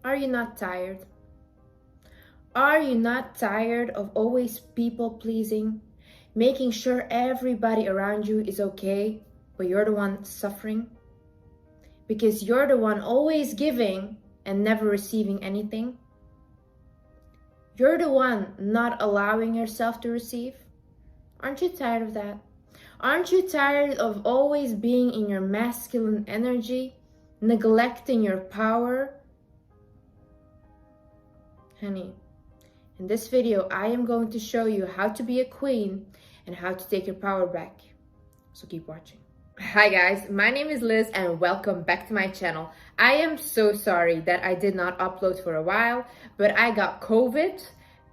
Are you not tired? Are you not tired of always people pleasing? Making sure everybody around you is okay, but you're the one suffering? Because you're the one always giving and never receiving anything? You're the one not allowing yourself to receive? Aren't you tired of that? Aren't you tired of always being in your masculine energy, neglecting your power? Honey, in this video, I am going to show you how to be a queen and how to take your power back. So keep watching. Hi guys, my name is Liz and welcome back to my channel. I am so sorry that I did not upload for a while, but I got COVID.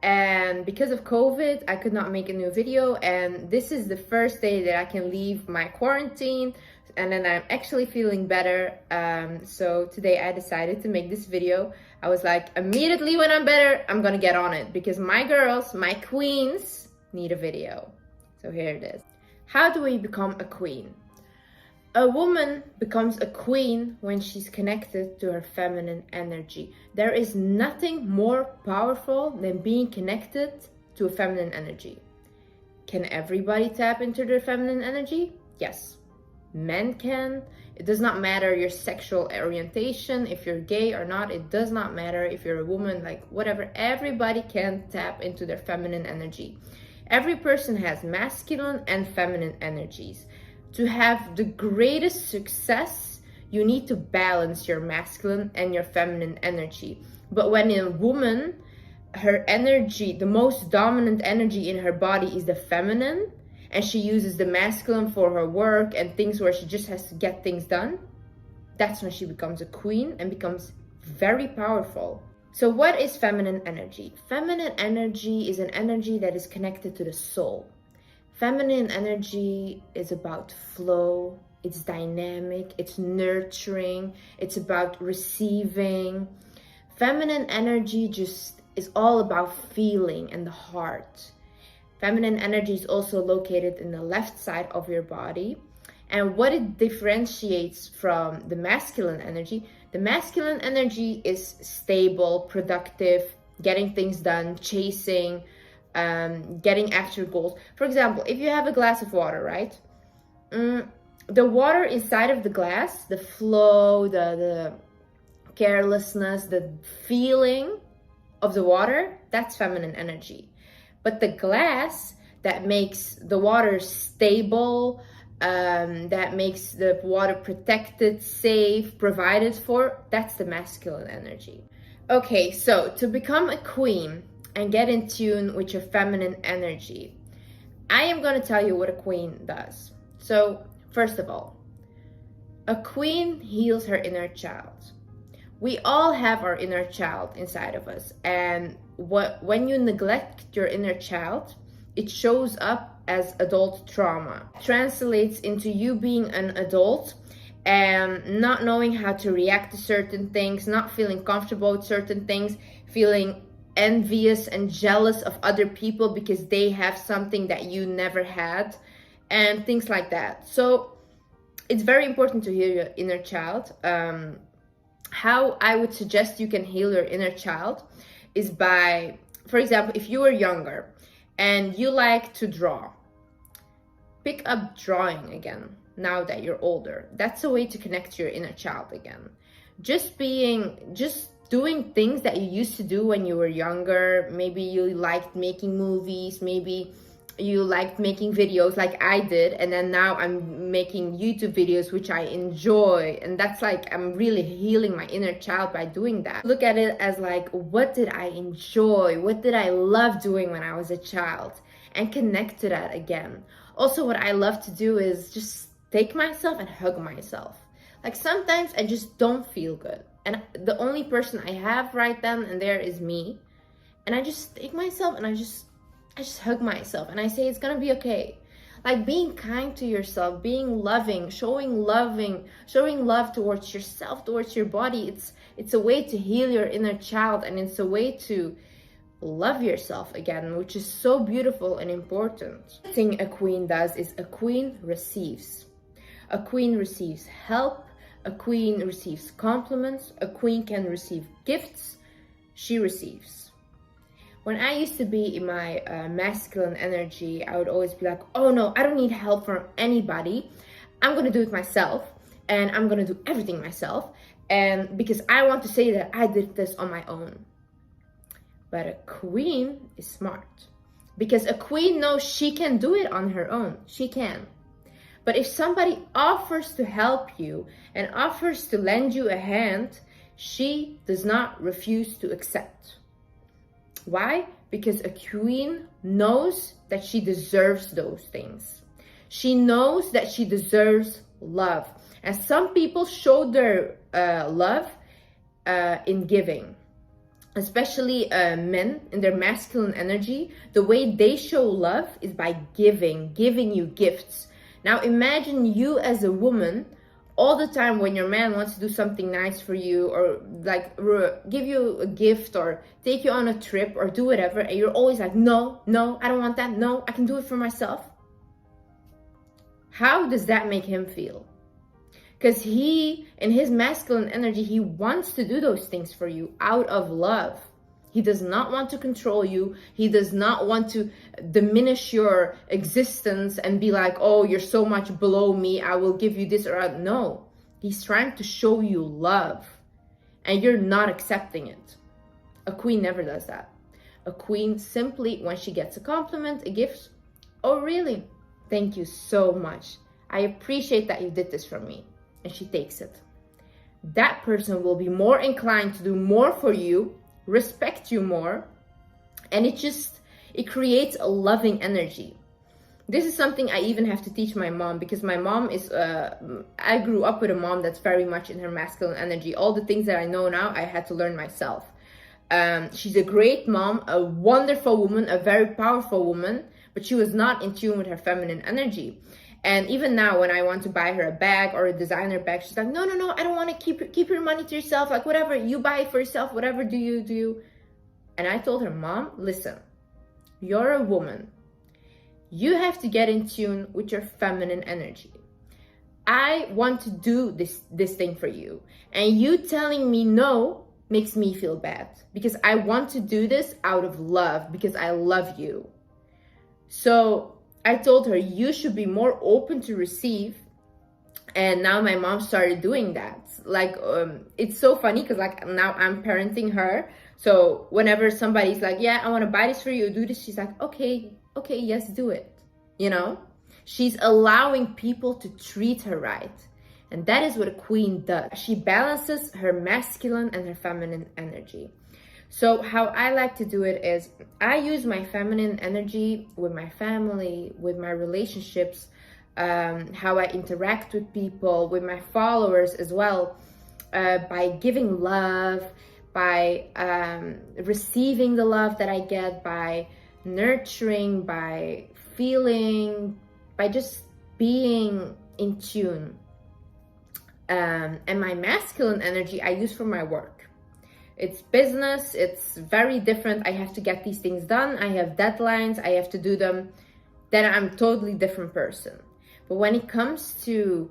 And because of COVID, I could not make a new video, and this is the first day that I can leave my quarantine, and then I'm actually feeling better. So today I decided to make this video. I was like, immediately when I'm better, I'm gonna get on it, because my girls, my queens, need a video. So here it is. How do we become a queen? A woman becomes a queen when she's connected to her feminine energy. There is nothing more powerful than being connected to a feminine energy. Can everybody tap into their feminine energy? Yes. Men can. It does not matter your sexual orientation, if you're gay or not. It does not matter if you're a woman, like whatever. Everybody can tap into their feminine energy. Every person has masculine and feminine energies. To have the greatest success, you need to balance your masculine and your feminine energy. But when a woman, her energy, the most dominant energy in her body is the feminine, and she uses the masculine for her work and things where she just has to get things done, that's when she becomes a queen and becomes very powerful. So what is feminine energy? Feminine energy is an energy that is connected to the soul. Feminine energy is about flow, it's dynamic, it's nurturing, it's about receiving. Feminine energy just is all about feeling and the heart. Feminine energy is also located in the left side of your body. And what it differentiates from the masculine energy, the masculine energy is stable, productive, getting things done, chasing, getting after goals. For example, if you have a glass of water, right? The water inside of the glass, the flow, the carelessness, the feeling of the water, that's feminine energy. But the glass that makes the water stable, that makes the water protected, safe, provided for, that's the masculine energy. Okay, so to become a queen and get in tune with your feminine energy, I am going to tell you what a queen does. So first of all, a queen heals her inner child. We all have our inner child inside of us, and when you neglect your inner child, it shows up as adult trauma. It translates into you being an adult and not knowing how to react to certain things, not feeling comfortable with certain things, feeling envious and jealous of other people because they have something that you never had, and things like that. So it's very important to heal your inner child. How I would suggest you can heal your inner child is by, for example, if you were younger and you like to draw, pick up drawing again now that you're older. That's a way to connect to your inner child again. Just doing things that you used to do when you were younger. Maybe you liked making movies, maybe you liked making videos like I did, and then now I'm making YouTube videos, which I enjoy, and that's like, I'm really healing my inner child by doing that. Look at it as like, what did I enjoy? What did I love doing when I was a child? And connect to that again. Also, what I love to do is just take myself and hug myself. Like sometimes I just don't feel good, and the only person I have right then and there is me, and I just take myself and I just hug myself and I say it's gonna be okay. Like being kind to yourself, being loving, showing love towards yourself, towards your body. It's a way to heal your inner child, and it's a way to love yourself again, which is so beautiful and important. The thing a queen does is a queen receives. A queen receives help, A queen receives compliments. A queen can receive gifts. She receives. When I used to be in my masculine energy, I would always be like, oh no, I don't need help from anybody. I'm going to do it myself, and I'm going to do everything myself. And because I want to say that I did this on my own. But a queen is smart, because a queen knows she can do it on her own. She can. But if somebody offers to help you and offers to lend you a hand, she does not refuse to accept. Why? Because a queen knows that she deserves those things. She knows that she deserves love. And some people show their love in giving. Especially men in their masculine energy. The way they show love is by giving you gifts. Now imagine you as a woman all the time when your man wants to do something nice for you, or like give you a gift or take you on a trip or do whatever, and you're always like, no, I don't want that. No, I can do it for myself. How does that make him feel? Because he, in his masculine energy, he wants to do those things for you out of love. He does not want to control you. He does not want to diminish your existence and be like, oh, you're so much below me, I will give you this or that. No, he's trying to show you love, and you're not accepting it. A queen never does that. A queen simply, when she gets a compliment, a gift, oh, really? Thank you so much. I appreciate that you did this for me. And she takes it. That person will be more inclined to do more for you, respect you more, and it creates a loving energy. This is something I even have to teach my mom, because my mom is I grew up with a mom that's very much in her masculine energy. All the things that I know now, I had to learn myself. She's a great mom, a wonderful woman, a very powerful woman, but she was not in tune with her feminine energy. And even now, when I want to buy her a bag or a designer bag, she's like, no, I don't want to keep your money to yourself. Like, whatever, you buy it for yourself, whatever do you. And I told her, Mom, listen, you're a woman. You have to get in tune with your feminine energy. I want to do this thing for you. And you telling me no makes me feel bad, because I want to do this out of love, because I love you. So I told her, you should be more open to receive. And now my mom started doing that. Like, it's so funny, because like now I'm parenting her. So whenever somebody's like, yeah, I want to buy this for you, do this, she's like, okay, yes, do it. You know, she's allowing people to treat her right. And that is what a queen does. She balances her masculine and her feminine energy. So how I like to do it is, I use my feminine energy with my family, with my relationships, how I interact with people, with my followers as well, by giving love, by receiving the love that I get, by nurturing, by feeling, by just being in tune. And my masculine energy I use for my work. It's business, it's very different. I have to get these things done. I have deadlines, I have to do them. Then I'm a totally different person. But when it comes to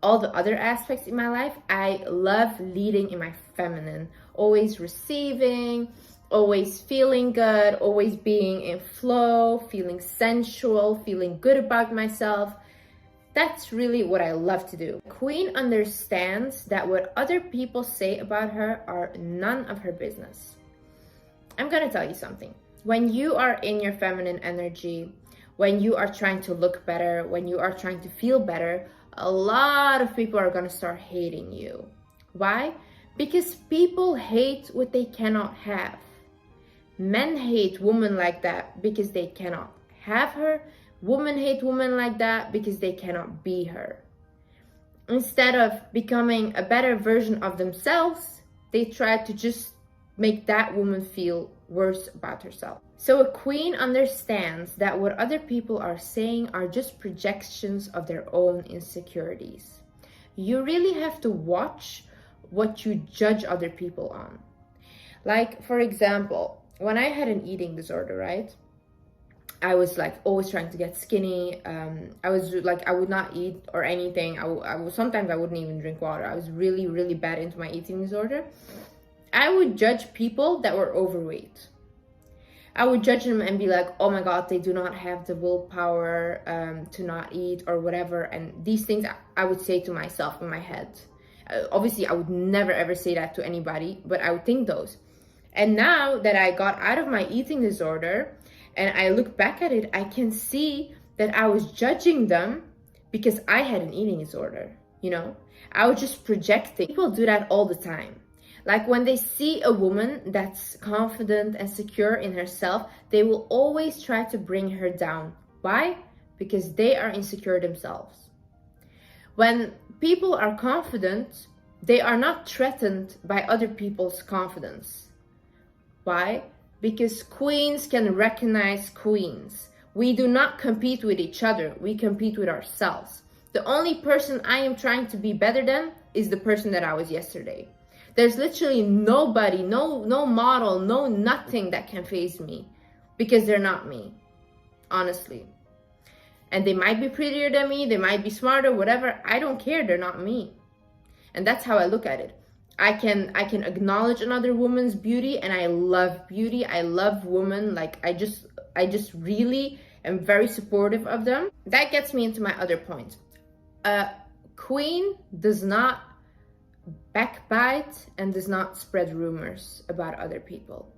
all the other aspects in my life, I love leading in my feminine. Always receiving, always feeling good, always being in flow, feeling sensual, feeling good about myself. That's really what I love to do. Queen understands that what other people say about her are none of her business. I'm gonna tell you something. When you are in your feminine energy, when you are trying to look better, when you are trying to feel better, a lot of people are gonna start hating you. Why? Because people hate what they cannot have. Men hate women like that because they cannot have her. Women hate women like that because they cannot be her. Instead of becoming a better version of themselves, they try to just make that woman feel worse about herself. So a queen understands that what other people are saying are just projections of their own insecurities. You really have to watch what you judge other people on. Like, for example, when I had an eating disorder, right? I was like always trying to get skinny. I was like, I would not eat or anything. Sometimes I wouldn't even drink water. I was really, really bad into my eating disorder. I would judge people that were overweight. I would judge them and be like, oh my God, they do not have the willpower to not eat or whatever. And these things I would say to myself in my head. Obviously, I would never ever say that to anybody, but I would think those. And now that I got out of my eating disorder and I look back at it, I can see that I was judging them because I had an eating disorder, you know? I was just projecting. People do that all the time. Like when they see a woman that's confident and secure in herself, they will always try to bring her down. Why? Because they are insecure themselves. When people are confident, they are not threatened by other people's confidence. Why? Because queens can recognize queens. We do not compete with each other. We compete with ourselves. The only person I am trying to be better than is the person that I was yesterday. There's literally nobody, no model, no nothing that can faze me because they're not me, honestly. And they might be prettier than me, they might be smarter, whatever. I don't care, they're not me. And that's how I look at it. I can acknowledge another woman's beauty, and I love beauty. I love women. Like I just really am very supportive of them. That gets me into my other point. A queen does not backbite and does not spread rumors about other people.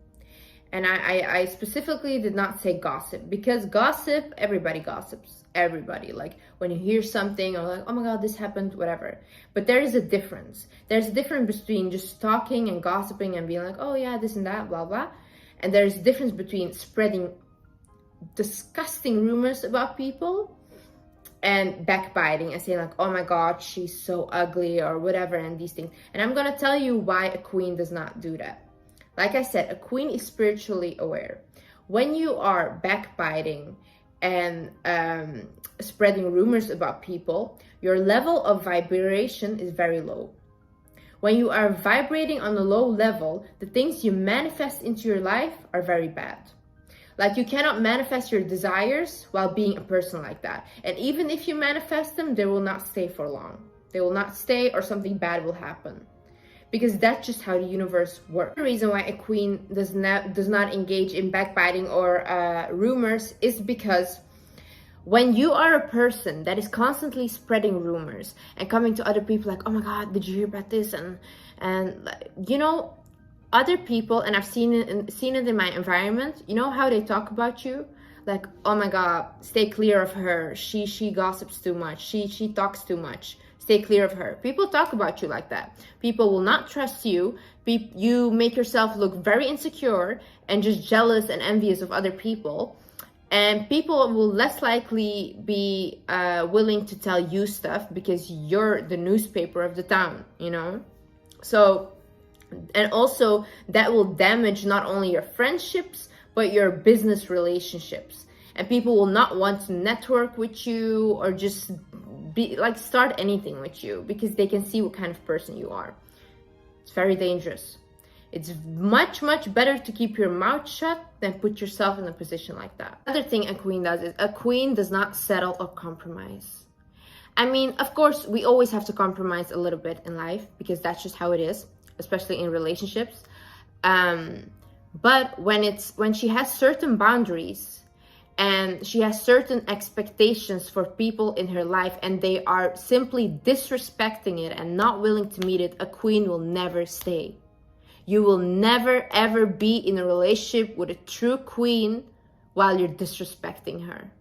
And I specifically did not say gossip, because gossip, everybody gossips. Everybody, like when you hear something or like, oh my God, this happened, whatever. But there is a difference. There's a difference between just talking and gossiping and being like, oh yeah, this and that, blah, blah. And there's a difference between spreading disgusting rumors about people and backbiting and saying like, oh my God, she's so ugly or whatever, and these things. And I'm gonna tell you why a queen does not do that. Like I said, a queen is spiritually aware. When you are backbiting and spreading rumors about people, your level of vibration is very low. When you are vibrating on a low level, the things you manifest into your life are very bad. Like you cannot manifest your desires while being a person like that. And even if you manifest them, they will not stay for long. They will not stay, or something bad will happen. Because that's just how the universe works. The reason why a queen does not engage in backbiting or rumors is because when you are a person that is constantly spreading rumors and coming to other people like, oh my God, did you hear about this? And you know, other people, and I've seen it in my environment, you know how they talk about you? Like, oh my God, stay clear of her. She gossips too much. She talks too much. Stay clear of her. People talk about you like that. People will not trust you. You make yourself look very insecure and just jealous and envious of other people. And people will less likely be willing to tell you stuff because you're the newspaper of the town, you know? So, and also that will damage not only your friendships, but your business relationships. And people will not want to network with you or just start anything with you because they can see what kind of person you are. It's very dangerous. It's much, much better to keep your mouth shut than put yourself in a position like that. Another thing a queen does is a queen does not settle or compromise. I mean, of course, we always have to compromise a little bit in life because that's just how it is, especially in relationships. But when she has certain boundaries and she has certain expectations for people in her life and they are simply disrespecting it and not willing to meet it, a queen will never stay. You will never ever be in a relationship with a true queen while you're disrespecting her,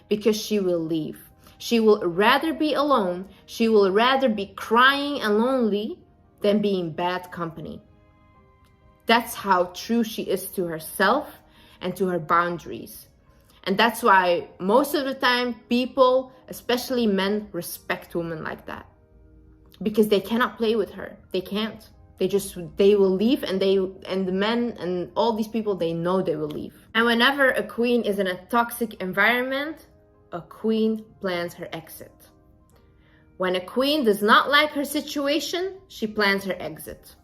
because she will leave. She will rather be alone. She will rather be crying and lonely than being bad company. That's how true she is to herself and to her boundaries. And that's why most of the time people, especially men, respect women like that. Because they cannot play with her. They can't. They will leave, and the men and all these people, they know they will leave. And whenever a queen is in a toxic environment, a queen plans her exit. When a queen does not like her situation, she plans her exit.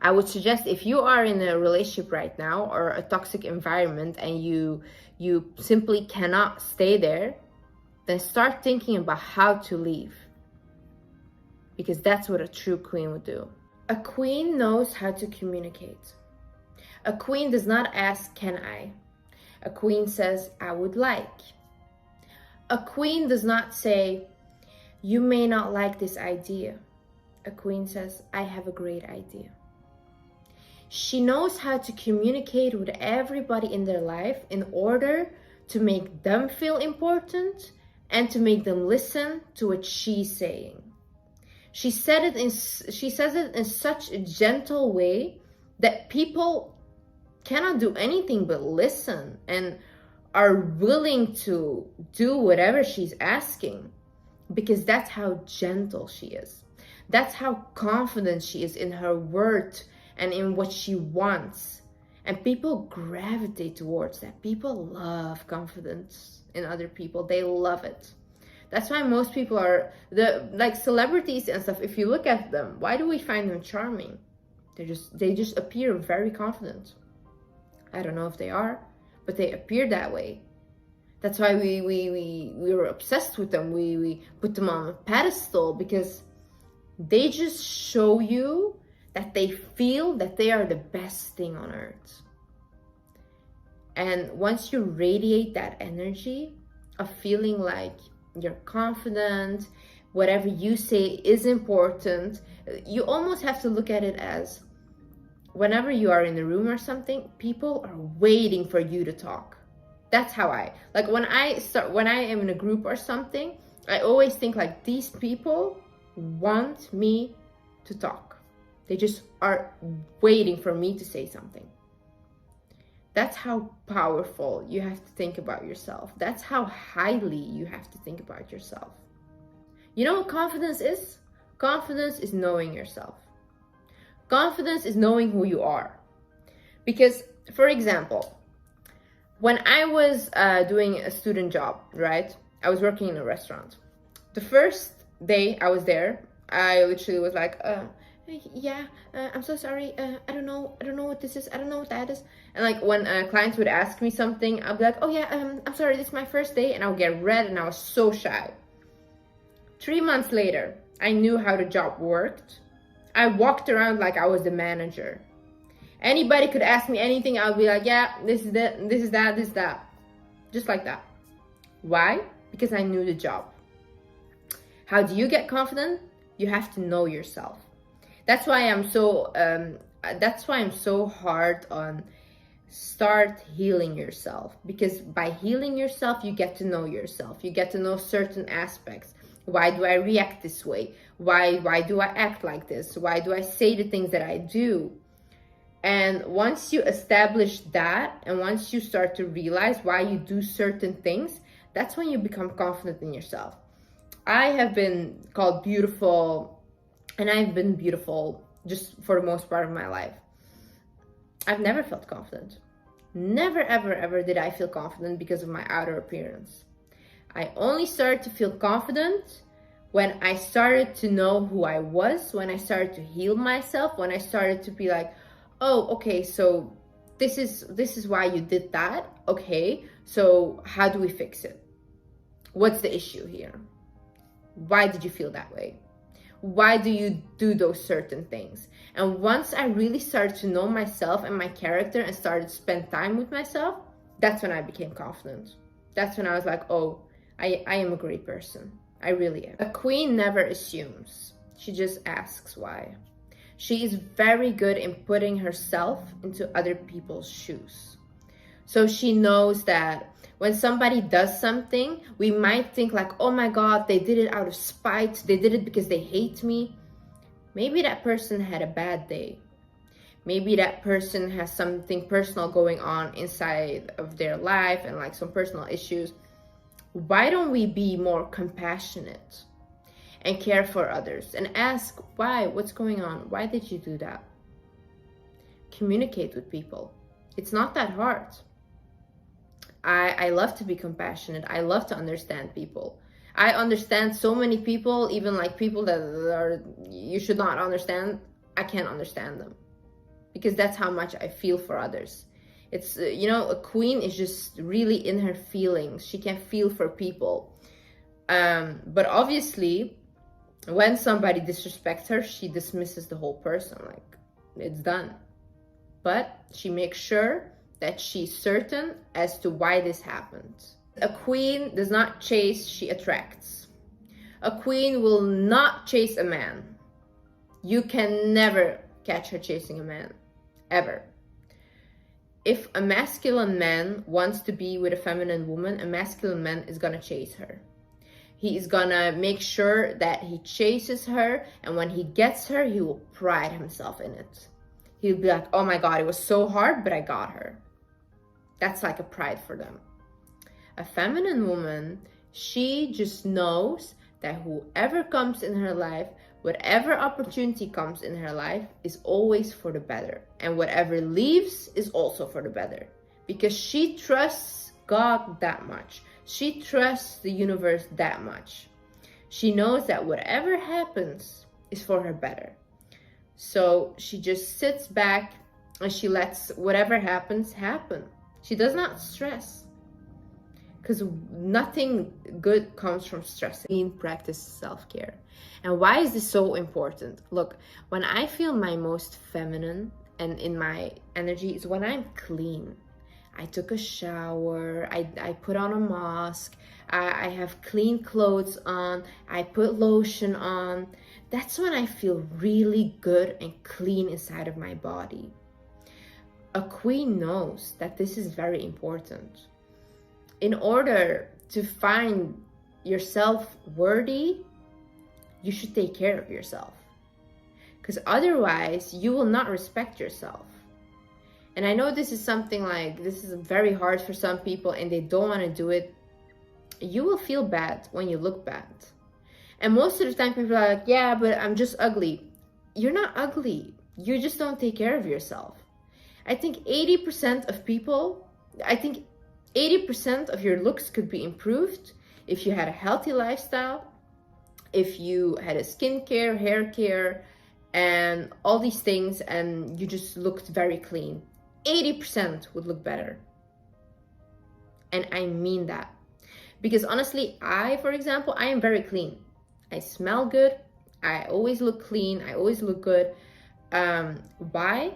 I would suggest, if you are in a relationship right now or a toxic environment and you simply cannot stay there, then start thinking about how to leave. Because that's what a true queen would do. A queen knows how to communicate. A queen does not ask, can I? A queen says, I would like. A queen does not say, you may not like this idea. A queen says, I have a great idea. She knows how to communicate with everybody in their life in order to make them feel important and to make them listen to what she's saying. She says it in such a gentle way that people cannot do anything but listen and are willing to do whatever she's asking, because that's how gentle she is. That's how confident she is in her words and in what she wants. And people gravitate towards that. People love confidence in other people. They love it. That's why most people are like celebrities and stuff. If you look at them, why do we find them charming? They just appear very confident. I don't know if they are, but they appear that way. That's why we were obsessed with them. We put them on a pedestal, because they just show you that they feel that they are the best thing on earth. And once you radiate that energy of feeling like you're confident, whatever you say is important, you almost have to look at it as, whenever you are in a room or something, people are waiting for you to talk. That's how like when I am in a group or something, I always think like, these people want me to talk. They just are waiting for me to say something. That's how powerful you have to think about yourself. That's how highly you have to think about yourself. You know what confidence is? Confidence is knowing yourself. Confidence is knowing who you are. Because, for example, when I was doing a student job, right? I was working in a restaurant. The first day I was there, I literally was like, I'm so sorry. I don't know what this is. I don't know what that is. And like when clients would ask me something, I'll be like, I'm sorry, this is my first day. And I'll get red, and I was so shy. 3 months later, I knew how the job worked. I walked around like I was the manager. Anybody could ask me anything. I'll be like, yeah, this is that. Just like that. Why? Because I knew the job. How do you get confident? You have to know yourself. That's why I'm so hard on start healing yourself, because by healing yourself, you get to know yourself. You get to know certain aspects. Why do I react this way? Why do I act like this? Why do I say the things that I do? And once you establish that, and once you start to realize why you do certain things, that's when you become confident in yourself. I have been called beautiful, and I've been beautiful just for the most part of my life. I've never felt confident. Never, ever, ever did I feel confident because of my outer appearance. I only started to feel confident when I started to know who I was, when I started to heal myself, when I started to be like, oh, okay, so this is why you did that. Okay, so how do we fix it? What's the issue here? Why did you feel that way? Why do you do those certain things? And once I really started to know myself and my character and started to spend time with myself, that's when I became confident. That's when I was like, oh, I am a great person. I really am. A queen never assumes. She just asks why. She is very good in putting herself into other people's shoes. So she knows that when somebody does something, we might think like, oh my God, they did it out of spite. They did it because they hate me. Maybe that person had a bad day. Maybe that person has something personal going on inside of their life and like some personal issues. Why don't we be more compassionate and care for others and ask why, what's going on? Why did you do that? Communicate with people. It's not that hard. I love to be compassionate. I love to understand people. I understand so many people, even like people that you should not understand. I can't understand them. because that's how much I feel for others. It's, you know, a queen is just really in her feelings. She can feel for people. But obviously, when somebody disrespects her, she dismisses the whole person, like, it's done. But she makes sure that she's certain as to why this happened. A queen does not chase, she attracts. A queen will not chase a man. You can never catch her chasing a man, ever. If a masculine man wants to be with a feminine woman, a masculine man is gonna chase her. He is gonna make sure that he chases her, and when he gets her, he will pride himself in it. He'll be like, oh my God, it was so hard, but I got her. That's like a pride for them. A feminine woman, she just knows that whoever comes in her life, whatever opportunity comes in her life is always for the better. And whatever leaves is also for the better. Because she trusts God that much. She trusts the universe that much. She knows that whatever happens is for her better. So she just sits back and she lets whatever happens happen. She does not stress. Because nothing good comes from stress. Queen practices self-care. And why is this so important? Look, when I feel my most feminine and in my energy is when I'm clean. I took a shower, I put on a mask, I have clean clothes on, I put lotion on. That's when I feel really good and clean inside of my body. A queen knows that this is very important. In order to find yourself worthy, you should take care of yourself. Because otherwise, you will not respect yourself. And I know this is something like, this is very hard for some people and they don't want to do it. You will feel bad when you look bad. And most of the time people are like, yeah, but I'm just ugly. You're not ugly. You just don't take care of yourself. I think 80% of your looks could be improved if you had a healthy lifestyle, if you had a skincare, hair care, and all these things, and you just looked very clean. 80% would look better. And I mean that. Because honestly, for example, I am very clean. I smell good. I always look clean. I always look good. Why?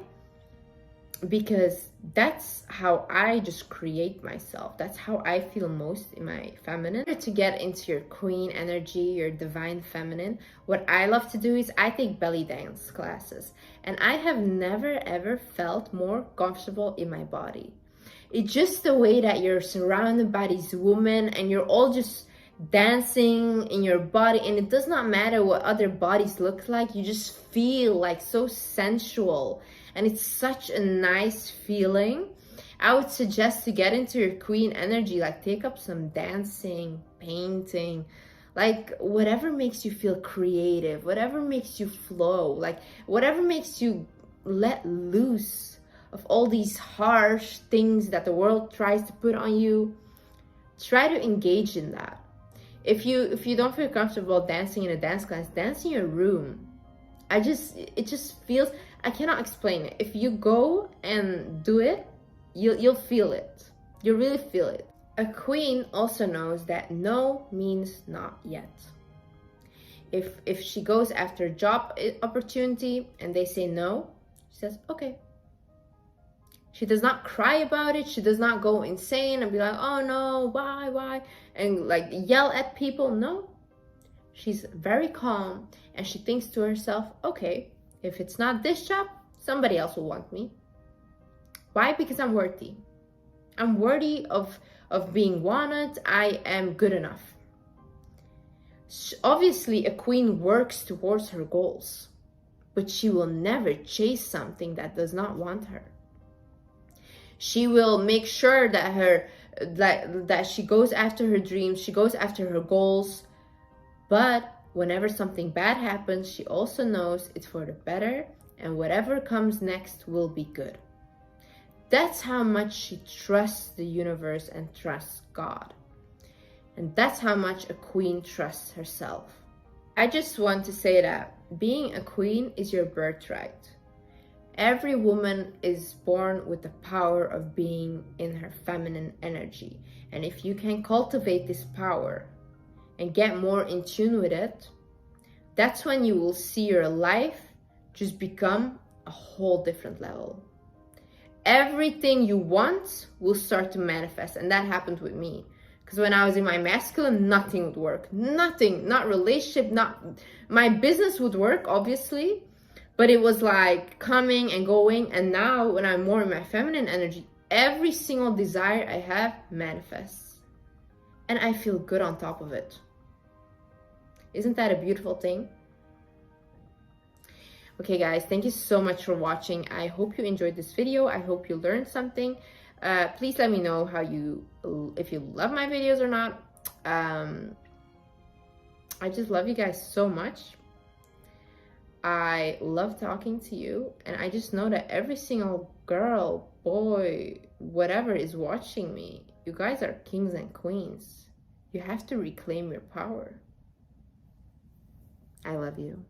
Because that's how I just create myself. That's how I feel most in my feminine. To get into your queen energy, your divine feminine, what I love to do is I take belly dance classes. And I have never ever felt more comfortable in my body. It's just the way that you're surrounded by these women and you're all just dancing in your body, and it does not matter what other bodies look like. You just feel like so sensual. And it's such a nice feeling. I would suggest to get into your queen energy, like take up some dancing, painting, like whatever makes you feel creative, whatever makes you flow, like whatever makes you let loose of all these harsh things that the world tries to put on you. Try to engage in that. If you don't feel comfortable dancing in a dance class, dance in your room. It just feels, I cannot explain it. If you go and do it, you'll feel it. You'll really feel it. A queen also knows that no means not yet. If she goes after a job opportunity and they say no, she says, okay. She does not cry about it. She does not go insane and be like, oh no, why? And like yell at people. No. She's very calm and she thinks to herself, okay, if it's not this job, somebody else will want me. Why? Because I'm worthy. I'm worthy of being wanted. I am good enough. Obviously, a queen works towards her goals, but she will never chase something that does not want her. She will make sure that that she goes after her dreams, she goes after her goals. But whenever something bad happens, she also knows it's for the better, and whatever comes next will be good. That's how much she trusts the universe and trusts God. And that's how much a queen trusts herself. I just want to say that being a queen is your birthright. Every woman is born with the power of being in her feminine energy. And if you can cultivate this power and get more in tune with it, that's when you will see your life just become a whole different level. Everything you want will start to manifest. And that happened with me. Because when I was in my masculine, nothing would work. Nothing, not relationship, not my business would work, obviously. But it was like coming and going. And now when I'm more in my feminine energy, every single desire I have manifests. And I feel good on top of it. Isn't that a beautiful thing? Okay guys, thank you so much for watching. I hope you enjoyed this video. I hope you learned something. Please let me know if you love my videos or not. I just love you guys so much. I love talking to you, and I just know that every single girl, boy, whatever is watching me, you guys are kings and queens. You have to reclaim your power. I love you.